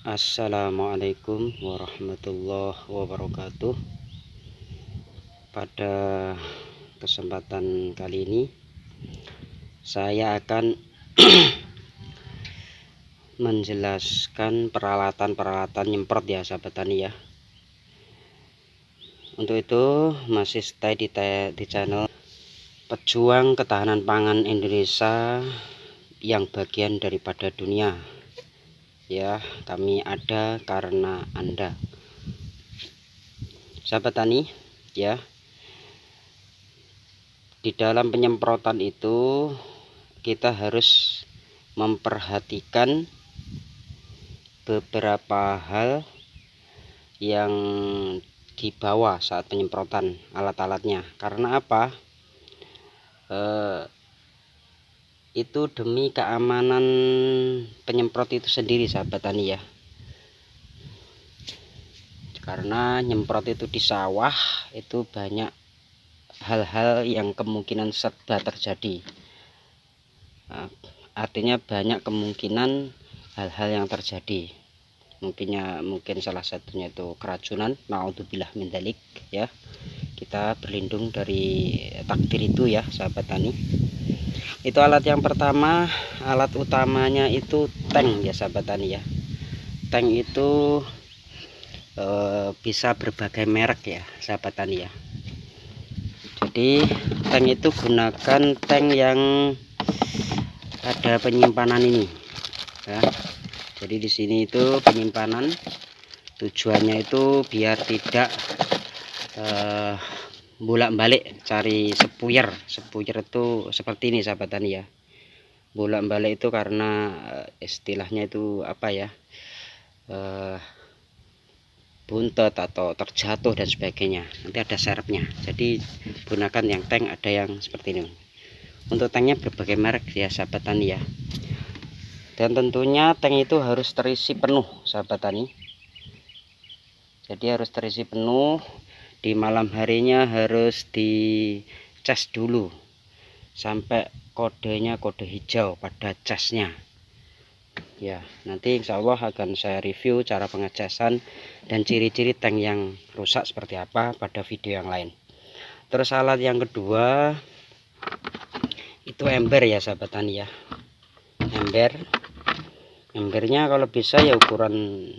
Assalamualaikum warahmatullahi wabarakatuh. Pada kesempatan kali ini saya akan menjelaskan peralatan nyemprot ya sahabat tani ya. Untuk itu masih stay di channel Pejuang Ketahanan Pangan Indonesia yang bagian daripada dunia. Ya, kami ada karena Anda. Sahabat tani ya. Di dalam penyemprotan itu kita harus memperhatikan beberapa hal yang dibawa saat penyemprotan alat-alatnya. Karena apa? Itu demi keamanan penyemprot itu sendiri sahabat tani ya. Karena nyemprot itu di sawah itu banyak hal-hal yang kemungkinan serba terjadi. Artinya banyak kemungkinan hal-hal yang terjadi. Mungkin salah satunya itu keracunan, naudzubillah min dzalik ya. Kita berlindung dari takdir itu ya sahabat tani. Itu alat yang pertama, alat utamanya itu tank ya sahabat tani ya. Tank itu bisa berbagai merek ya sahabat tani ya. Jadi tank itu gunakan tank yang ada penyimpanan ini ya. Jadi di sini itu penyimpanan, tujuannya itu biar tidak bolak-balik cari sepuyer itu seperti ini sahabat tani ya. Bolak-balik itu karena istilahnya itu apa ya, buntet atau terjatuh dan sebagainya, nanti ada serepnya. Jadi gunakan yang tank, ada yang seperti ini. Untuk tanknya berbagai merek ya sahabat tani ya. Dan tentunya tank itu harus terisi penuh sahabat tani. Jadi harus terisi penuh. Di malam harinya harus dicas dulu sampai kodenya kode hijau pada casnya ya. Nanti insya Allah akan saya review cara pengecasan dan ciri-ciri tank yang rusak seperti apa pada video yang lain. Terus alat yang kedua itu ember ya sahabat tani ya. Embernya kalau bisa ya ukuran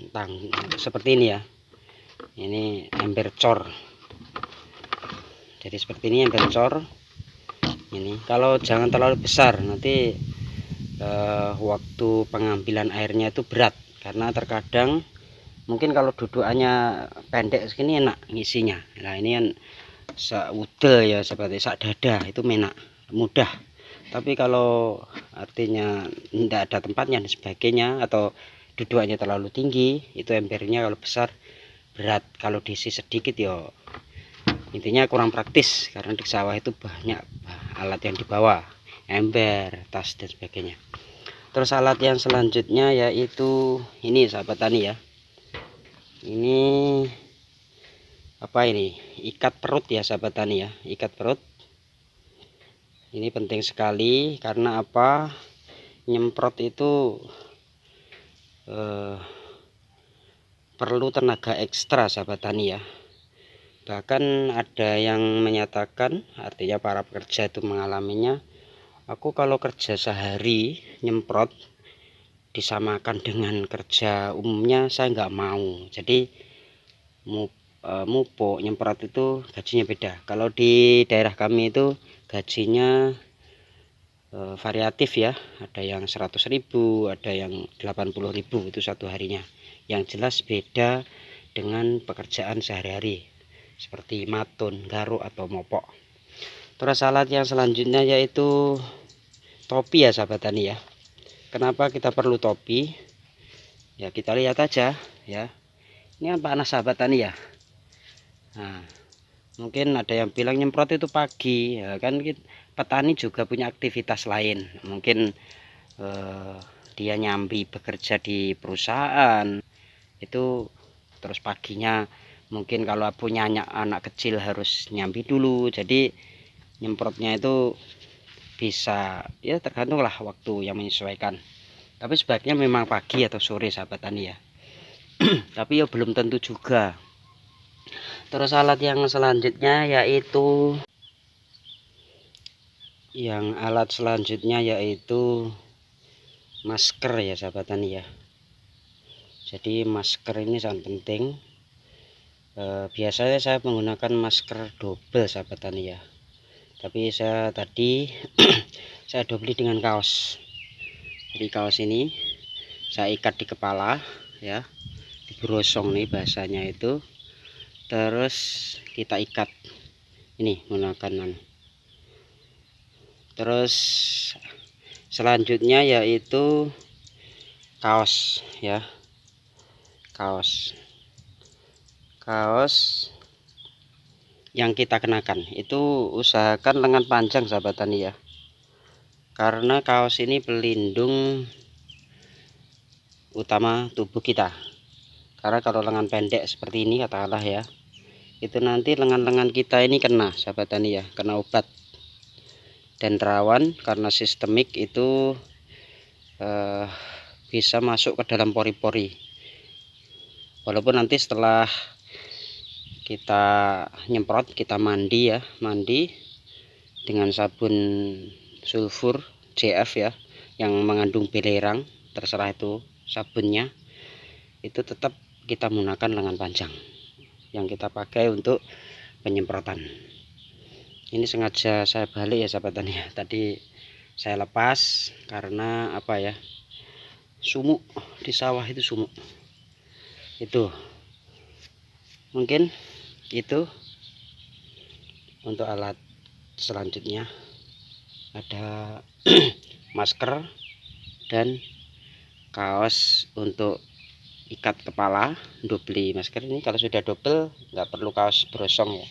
tang seperti ini ya. Ini ember cor. Jadi seperti ini ember cor. Ini kalau jangan terlalu besar, nanti waktu pengambilan airnya itu berat. Karena terkadang mungkin kalau dudukannya pendek segini enak ngisinya. Nah ini kan saudel ya, seperti sak dada itu enak, mudah. Tapi kalau artinya tidak ada tempatnya dan sebagainya, atau dudukannya terlalu tinggi, itu embernya kalau besar berat. Kalau diisi sedikit ya intinya kurang praktis, karena di sawah itu banyak alat yang dibawa, ember, tas dan sebagainya. Terus alat yang selanjutnya yaitu ini sahabat tani ya. Ini apa ini? Ikat perut ya sahabat tani ya. Ikat perut. Ini penting sekali karena apa? Nyemprot itu perlu tenaga ekstra sahabat tani ya. Bahkan ada yang menyatakan, artinya para pekerja itu mengalaminya, aku kalau kerja sehari nyemprot disamakan dengan kerja umumnya, saya nggak mau. Jadi mupuk nyemprot itu gajinya beda. Kalau di daerah kami itu gajinya variatif ya, ada yang 100.000, ada yang 80.000 itu satu harinya. Yang jelas beda dengan pekerjaan sehari-hari seperti matun, garuk atau mopok. Terus alat yang selanjutnya yaitu topi ya sahabat tani ya. Kenapa kita perlu topi? Ya kita lihat aja ya. Ini kan panas sahabat tani ya. Nah, mungkin ada yang bilang nyemprot itu pagi ya, kan petani juga punya aktivitas lain. Mungkin dia nyambi bekerja di perusahaan itu, terus paginya mungkin kalau punya anak kecil harus nyambi dulu, jadi nyemprotnya itu bisa ya tergantung lah waktu yang menyesuaikan. Tapi sebaiknya memang pagi atau sore sahabat tani ya. tapi ya belum tentu juga. Terus alat yang selanjutnya yaitu masker ya sahabat tani ya. Jadi masker ini sangat penting. Biasanya saya menggunakan masker double sahabat tani ya, tapi saya tadi saya double dengan kaos. Jadi kaos ini saya ikat di kepala ya, dibrosong nih bahasanya itu, terus kita ikat ini menggunakan terus selanjutnya yaitu kaos ya, kaos yang kita kenakan itu usahakan lengan panjang sahabat tani ya, karena kaos ini pelindung utama tubuh kita. Karena kalau lengan pendek seperti ini katakanlah ya, itu nanti lengan-lengan kita ini kena sahabat tani ya, kena obat dan rawan karena sistemik itu bisa masuk ke dalam pori-pori. Walaupun nanti setelah kita nyemprot, kita mandi ya, mandi dengan sabun sulfur CF ya, yang mengandung belerang, terserah itu sabunnya, itu tetap kita menggunakan lengan panjang yang kita pakai untuk penyemprotan. Ini sengaja saya balik ya sahabat tani ya, tadi saya lepas karena apa ya, sumuk di sawah itu sumuk. Itu mungkin itu untuk alat selanjutnya, ada masker dan kaos untuk ikat kepala. Double masker ini kalau sudah double nggak perlu kaos brosong ya,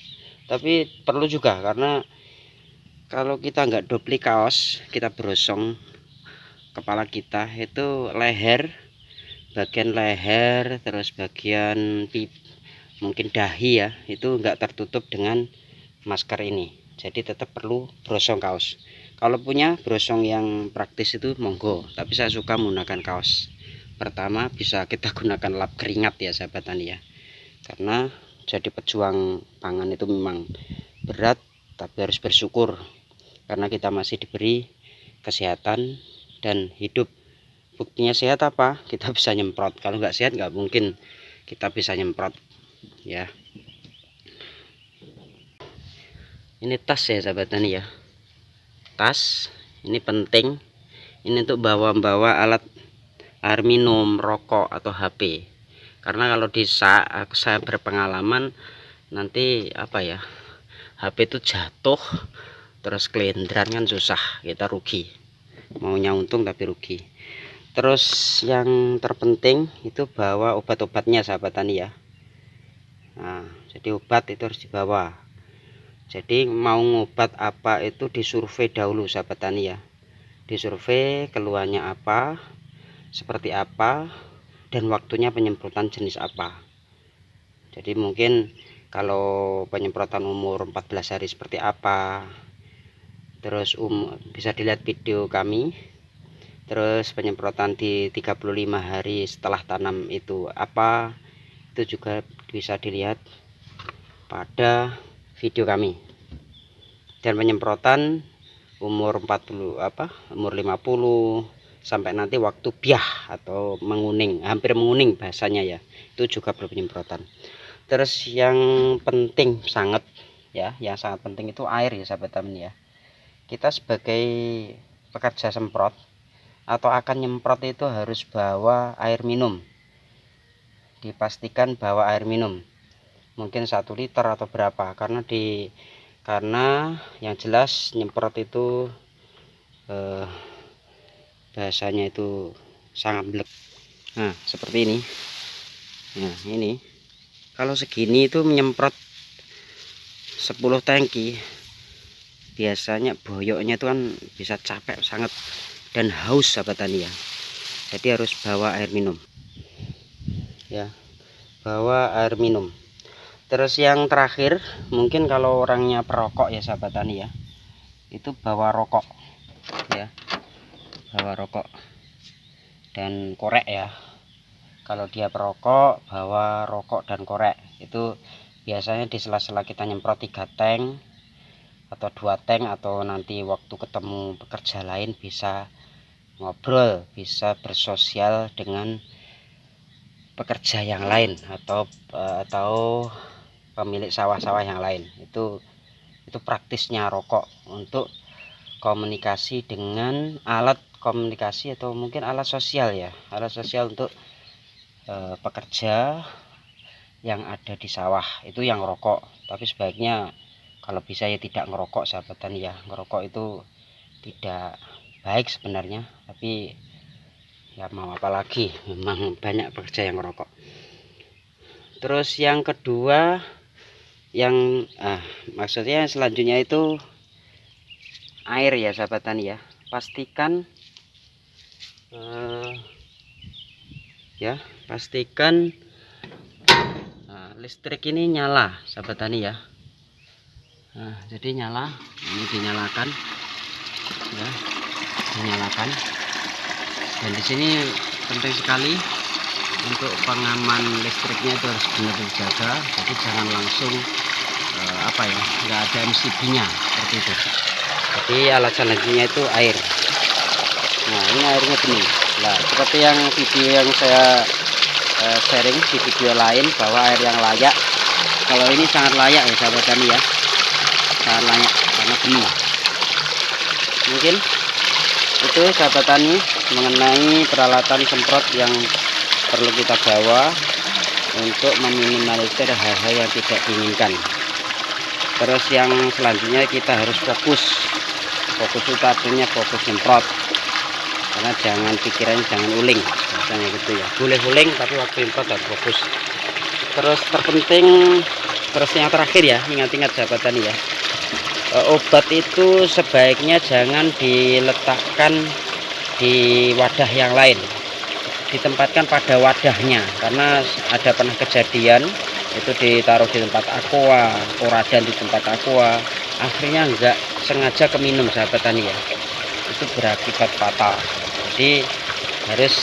tapi perlu juga karena kalau kita nggak double kaos, kita brosong kepala kita itu bagian leher terus bagian mungkin dahi ya, itu nggak tertutup dengan masker ini. Jadi tetap perlu brosong kaos. Kalau punya brosong yang praktis itu monggo, tapi saya suka menggunakan kaos. Pertama bisa kita gunakan lap keringat ya sahabat tani ya, karena jadi pejuang pangan itu memang berat, tapi harus bersyukur karena kita masih diberi kesehatan dan hidup. Buktinya sehat apa? Kita bisa nyemprot. Kalau nggak sehat nggak mungkin kita bisa nyemprot ya. Ini tas ya sahabat tani ya, tas ini penting, ini untuk bawa alat air minum, rokok atau HP. Karena kalau di saat saya berpengalaman nanti apa ya, HP itu jatuh terus kelendran kan susah, kita rugi, maunya untung tapi rugi. Terus yang terpenting itu bawa obat-obatnya sahabat tani ya. Nah, jadi obat itu harus dibawa. Jadi mau ngobat apa itu disurvei dahulu sahabat tani ya, disurvei keluarnya apa, seperti apa, dan waktunya penyemprotan jenis apa. Jadi mungkin kalau penyemprotan umur 14 hari seperti apa, terus bisa dilihat video kami. Terus penyemprotan di 35 hari setelah tanam itu apa, itu juga bisa dilihat pada video kami. Dan penyemprotan umur 50 sampai nanti waktu biah atau menguning, hampir menguning bahasanya ya, itu juga perlu penyemprotan. Terus yang penting sangat ya, yang sangat penting itu air ya sahabat tani ya. Kita sebagai pekerja semprot atau akan nyemprot itu harus bawa air minum. Dipastikan bawa air minum, mungkin 1 liter atau berapa, karena yang jelas nyemprot itu bahasanya itu sangat blek. Nah seperti ini. Nah ini kalau segini itu menyemprot 10 tangki, biasanya boyoknya itu kan bisa capek sangat dan haus sahabat tani ya. Jadi harus bawa air minum ya, bawa air minum. Terus yang terakhir, mungkin kalau orangnya perokok ya sahabat tani ya, itu bawa rokok ya, bawa rokok dan korek ya, kalau dia perokok bawa rokok dan korek. Itu biasanya di sela-sela kita nyemprot 3 tank atau 2 tank, atau nanti waktu ketemu pekerja lain bisa ngobrol, bisa bersosial dengan pekerja yang lain atau pemilik sawah-sawah yang lain. Itu praktisnya rokok untuk komunikasi dengan alat komunikasi atau mungkin alat sosial ya, alat sosial untuk pekerja yang ada di sawah itu yang rokok. Tapi sebaiknya kalau bisa ya tidak ngerokok, sahabat tani ya. Ngerokok itu tidak baik sebenarnya, tapi ya mau apa lagi, memang banyak pekerja yang ngerokok. Terus yang kedua, yang maksudnya selanjutnya itu air ya, sahabat tani ya. Pastikan pastikan listrik ini nyala, sahabat tani ya. Jadi nyala, ini dinyalakan ya, dinyalakan. Dan di sini penting sekali untuk pengaman listriknya itu harus benar dijaga. Jadi jangan langsung nggak ada MCB-nya seperti itu. Jadi alat selanjutnya itu air. Nah, ini airnya bening. Nah, seperti yang video yang saya sharing di video lain, bahwa air yang layak, kalau ini sangat layak ya, sahabat tani ya, sangat layak karena bening. Mungkin itu, sahabat tani, mengenai peralatan semprot yang perlu kita bawa untuk meminimalisir hal-hal yang tidak diinginkan. Terus yang selanjutnya kita harus fokus utamanya fokus semprot, karena jangan pikirannya jangan uling, biasanya gitu ya. Boleh uling tapi waktu semprot harus fokus. Terus terus yang terakhir ya, ingat-ingat sahabat tani ya, obat itu sebaiknya jangan diletakkan di wadah yang lain, ditempatkan pada wadahnya. Karena ada pernah kejadian itu ditaruh di tempat aqua, koradan di tempat aqua, akhirnya enggak sengaja keminum, sahabat tani ya. Itu berakibat fatal. Jadi harus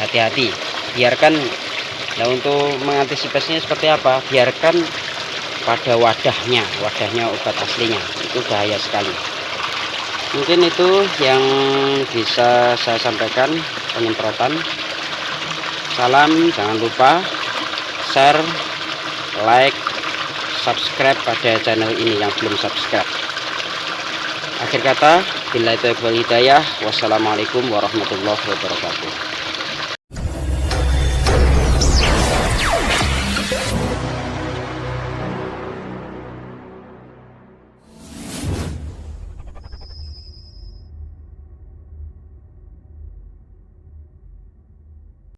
hati-hati. Biarkan, nah untuk mengantisipasinya seperti apa, biarkan pada wadahnya obat aslinya, itu bahaya sekali. Mungkin itu yang bisa saya sampaikan penyemprotan. Salam, jangan lupa share, like, subscribe pada channel ini yang belum subscribe. Akhir kata, billahi taufiq wal hidayah. Wassalamualaikum warahmatullahi wabarakatuh.